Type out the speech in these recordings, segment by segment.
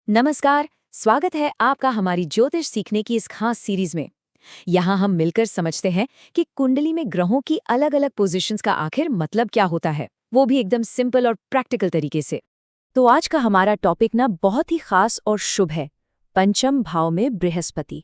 नमस्कार। स्वागत है आपका हमारी ज्योतिष सीखने की इस खास सीरीज में। यहाँ हम मिलकर समझते हैं कि कुंडली में ग्रहों की अलग अलग पोजीशंस का आखिर मतलब क्या होता है, वो भी एकदम सिंपल और प्रैक्टिकल तरीके से। तो आज का हमारा टॉपिक ना बहुत ही खास और शुभ है, पंचम भाव में बृहस्पति।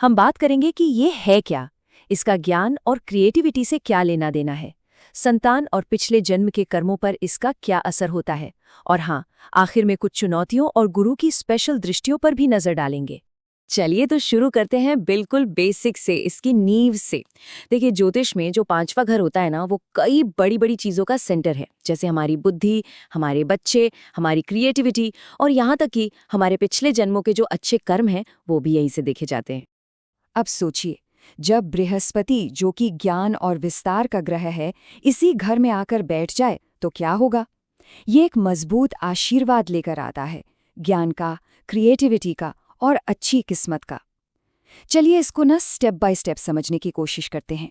हम बात करेंगे कि ये है क्या, इसका ज्ञान और क्रिएटिविटी से क्या लेना देना है, संतान और पिछले जन्म के कर्मों पर इसका क्या असर होता है, और हाँ, आखिर में कुछ चुनौतियों और गुरु की स्पेशल दृष्टियों पर भी नजर डालेंगे। चलिए तो शुरू करते हैं बिल्कुल बेसिक से, इसकी नींव से। देखिए, ज्योतिष में जो पांचवा घर होता है ना, वो कई बड़ी बड़ी चीजों का सेंटर है, जैसे हमारी बुद्धि, हमारे बच्चे, हमारी क्रिएटिविटी और यहाँ तक कि हमारे पिछले जन्मों के जो अच्छे कर्म हैं वो भी यहीं से देखे जाते हैं। अब सोचिए, जब बृहस्पति, जो कि ज्ञान और विस्तार का ग्रह है, इसी घर में आकर बैठ जाए तो क्या होगा? ये एक मजबूत आशीर्वाद लेकर आता है, ज्ञान का, क्रिएटिविटी का और अच्छी किस्मत का। चलिए इसको ना स्टेप बाय स्टेप समझने की कोशिश करते हैं।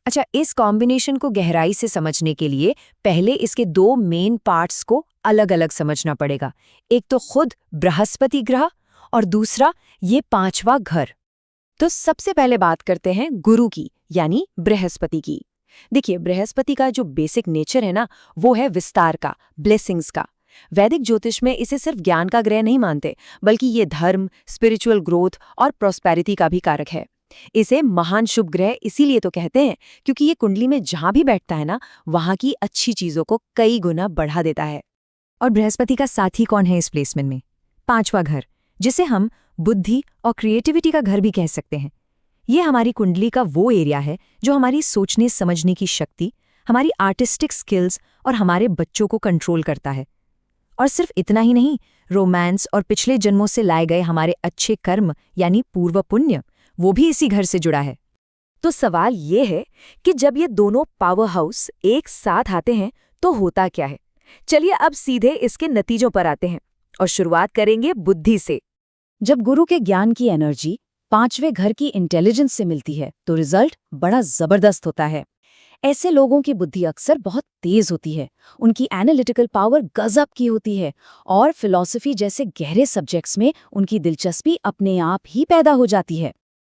अच्छा, इस कॉम्बिनेशन को गहराई से समझने के लिए पहले इसके दो मेन पार्ट्स को अलग अलग समझना पड़ेगा। एक तो खुद बृहस्पति ग्रह और दूसरा ये पांचवा घर। तो सबसे पहले बात करते हैं गुरु की, यानी बृहस्पति की। देखिए, बृहस्पति का जो बेसिक नेचर है ना, वो है विस्तार का, ब्लेसिंग्स का। वैदिक ज्योतिष में इसे सिर्फ ज्ञान का ग्रह नहीं मानते, बल्कि ये धर्म, स्पिरिचुअल ग्रोथ और प्रॉस्पेरिटी का भी कारक है। इसे महान शुभ ग्रह इसीलिए तो कहते हैं, क्योंकि ये कुंडली में जहां भी बैठता है ना, वहां की अच्छी चीजों को कई गुना बढ़ा देता है। और बृहस्पति का साथी कौन है इस प्लेसमेंट में? पांचवा घर, जिसे हम बुद्धि और क्रिएटिविटी का घर भी कह सकते हैं। ये हमारी कुंडली का वो एरिया है जो हमारी सोचने समझने की शक्ति, हमारी आर्टिस्टिक स्किल्स और हमारे बच्चों को कंट्रोल करता है। और सिर्फ इतना ही नहीं, रोमांस और पिछले जन्मों से लाए गए हमारे अच्छे कर्म यानी पूर्व पुण्य, वो भी इसी घर से जुड़ा है। तो सवाल ये है कि जब ये दोनों पावर हाउस एक साथ आते हैं तो होता क्या है? चलिए अब सीधे इसके नतीजों पर आते हैं और शुरुआत करेंगे बुद्धि से। जब गुरु के ज्ञान की एनर्जी पांचवें घर की इंटेलिजेंस से मिलती है तो रिजल्ट बड़ा जबरदस्त होता है। ऐसे लोगों की बुद्धि अक्सर बहुत तेज होती है, उनकी एनालिटिकल पावर गजब की होती है और फिलॉसफी जैसे गहरे सब्जेक्ट्स में उनकी दिलचस्पी अपने आप ही पैदा हो जाती है।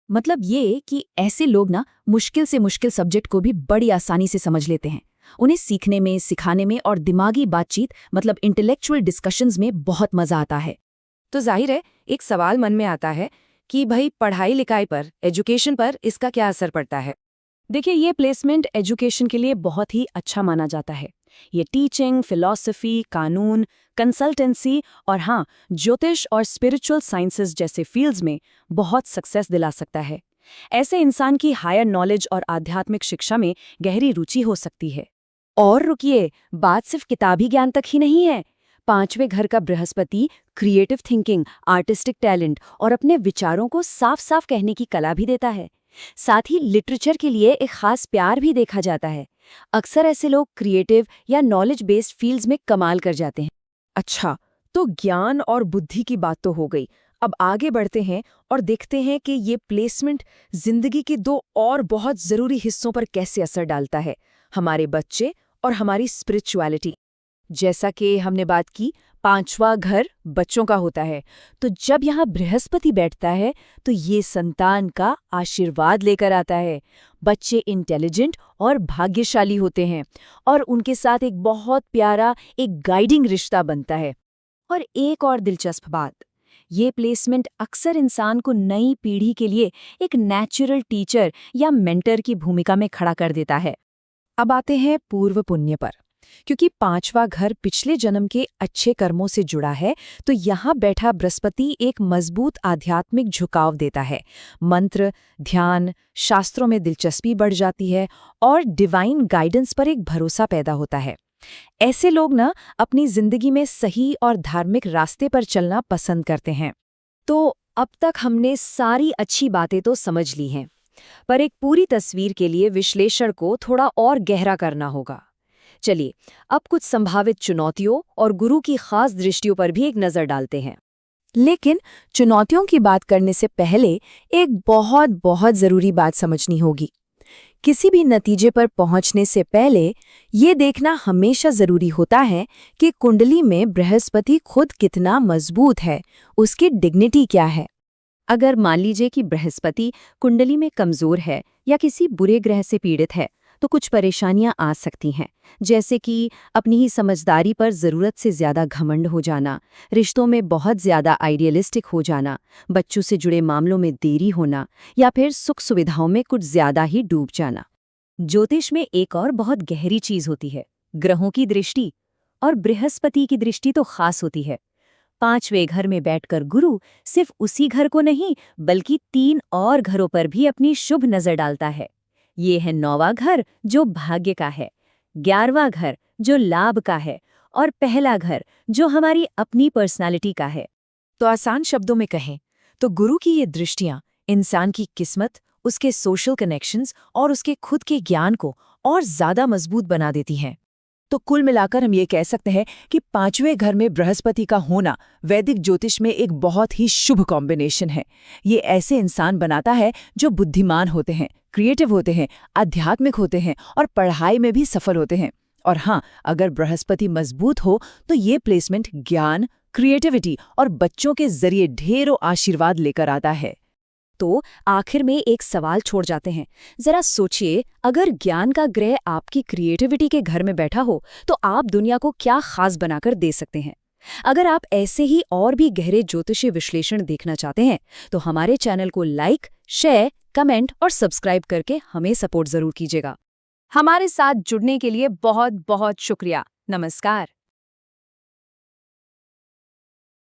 मतलब ये कि ऐसे लोग ना मुश्किल से मुश्किल सब्जेक्ट को भी बड़ी आसानी से समझ लेते हैं। उन्हें सीखने में, सिखाने में और दिमागी बातचीत मतलब इंटेलेक्चुअल डिस्कशंस में बहुत मजा आता है। तो जाहिर है, एक सवाल मन में आता है कि भाई पढ़ाई लिखाई पर, एजुकेशन पर इसका क्या असर पड़ता है? देखिए, ये प्लेसमेंट एजुकेशन के लिए बहुत ही अच्छा माना जाता है। ये टीचिंग, फिलॉसफी, कानून, कंसल्टेंसी और हाँ, ज्योतिष और स्पिरिचुअल साइंसेज जैसे फील्ड्स में बहुत सक्सेस दिला सकता है। ऐसे इंसान की हायर नॉलेज और आध्यात्मिक शिक्षा में गहरी रुचि हो सकती है। और रुकिए, बात सिर्फ किताबी ज्ञान तक ही नहीं है। पांचवें घर का Brihaspati creative thinking, artistic talent और अपने विचारों को साफ साफ कहने की कला भी देता है। साथ ही लिटरेचर के लिए एक खास प्यार भी देखा जाता है। अक्सर ऐसे लोग क्रिएटिव या नॉलेज बेस्ड फील्ड्स में कमाल कर जाते हैं। अच्छा, तो ज्ञान और बुद्धि की बात तो हो गई। अब आगे बढ़ते हैं और देखते हैं कि ये प्लेसमेंट जिंदगी के दो और बहुत जरूरी हिस्सों पर कैसे असर डालता है, हमारे बच्चे और हमारी स्पिरिचुअलिटी। जैसा कि हमने बात की, पांचवा घर बच्चों का होता है, तो जब यहाँ बृहस्पति बैठता है तो ये संतान का आशीर्वाद लेकर आता है। बच्चे इंटेलिजेंट और भाग्यशाली होते हैं और उनके साथ एक बहुत प्यारा एक गाइडिंग रिश्ता बनता है। और एक और दिलचस्प बात, ये प्लेसमेंट अक्सर इंसान को नई पीढ़ी के लिए एक नेचुरल टीचर या मेंटर की भूमिका में खड़ा कर देता है। अब आते हैं पूर्व पुण्य पर। क्योंकि पांचवा घर पिछले जन्म के अच्छे कर्मों से जुड़ा है, तो यहाँ बैठा बृहस्पति एक मजबूत आध्यात्मिक झुकाव देता है। मंत्र, ध्यान, शास्त्रों में दिलचस्पी बढ़ जाती है और डिवाइन गाइडेंस पर एक भरोसा पैदा होता है। ऐसे लोग ना अपनी जिंदगी में सही और धार्मिक रास्ते पर चलना पसंद करते हैं। तो अब तक हमने सारी अच्छी बातें तो समझ ली हैं, पर एक पूरी तस्वीर के लिए विश्लेषण को थोड़ा और गहरा करना होगा। चलिए अब कुछ संभावित चुनौतियों और गुरु की खास दृष्टियों पर भी एक नजर डालते हैं। लेकिन चुनौतियों की बात करने से पहले एक बहुत बहुत जरूरी बात समझनी होगी किसी भी नतीजे पर पहुंचने से पहले ये देखना हमेशा जरूरी होता है कि कुंडली में बृहस्पति खुद कितना मजबूत है, उसकी डिग्निटी क्या है। अगर मान लीजिए कि बृहस्पति कुंडली में कमजोर है या किसी बुरे ग्रह से पीड़ित है तो कुछ परेशानियां आ सकती हैं, जैसे कि अपनी ही समझदारी पर ज़रूरत से ज़्यादा घमंड हो जाना, रिश्तों में बहुत ज़्यादा आइडियलिस्टिक हो जाना, बच्चों से जुड़े मामलों में देरी होना या फिर सुख सुविधाओं में कुछ ज़्यादा ही डूब जाना। ज्योतिष में एक और बहुत गहरी चीज़ होती है, ग्रहों की दृष्टि, और बृहस्पति की दृष्टि तो खास होती है। 5वें घर में बैठकर गुरु सिर्फ उसी घर को नहीं बल्कि 3 और घरों पर भी अपनी शुभ नज़र डालता है। ये है 9वां घर जो भाग्य का है, 11वां घर जो लाभ का है और पहला घर जो हमारी अपनी पर्सनालिटी का है। तो आसान शब्दों में कहें तो गुरु की ये दृष्टियां इंसान की किस्मत, उसके सोशल कनेक्शंस और उसके खुद के ज्ञान को और ज्यादा मजबूत बना देती हैं। तो कुल मिलाकर हम ये कह सकते हैं कि 5वें घर में बृहस्पति का होना वैदिक ज्योतिष में एक बहुत ही शुभ कॉम्बिनेशन है। ये ऐसे इंसान बनाता है जो बुद्धिमान होते हैं, क्रिएटिव होते हैं, आध्यात्मिक होते हैं और पढ़ाई में भी सफल होते हैं। और हाँ, अगर बृहस्पति मजबूत हो तो ये प्लेसमेंट ज्ञान, क्रिएटिविटी और बच्चों के जरिए ढेरों आशीर्वाद लेकर आता है। तो आखिर में एक सवाल छोड़ जाते हैं। जरा सोचिए, अगर ज्ञान का ग्रह आपकी क्रिएटिविटी के घर में बैठा हो तो आप दुनिया को क्या खास बनाकर दे सकते हैं। अगर आप ऐसे ही और भी गहरे ज्योतिषीय विश्लेषण देखना चाहते हैं तो हमारे चैनल को लाइक, शेयर, कमेंट और सब्सक्राइब करके हमें सपोर्ट जरूर कीजिएगा। हमारे साथ जुड़ने के लिए बहुत बहुत शुक्रिया। नमस्कार।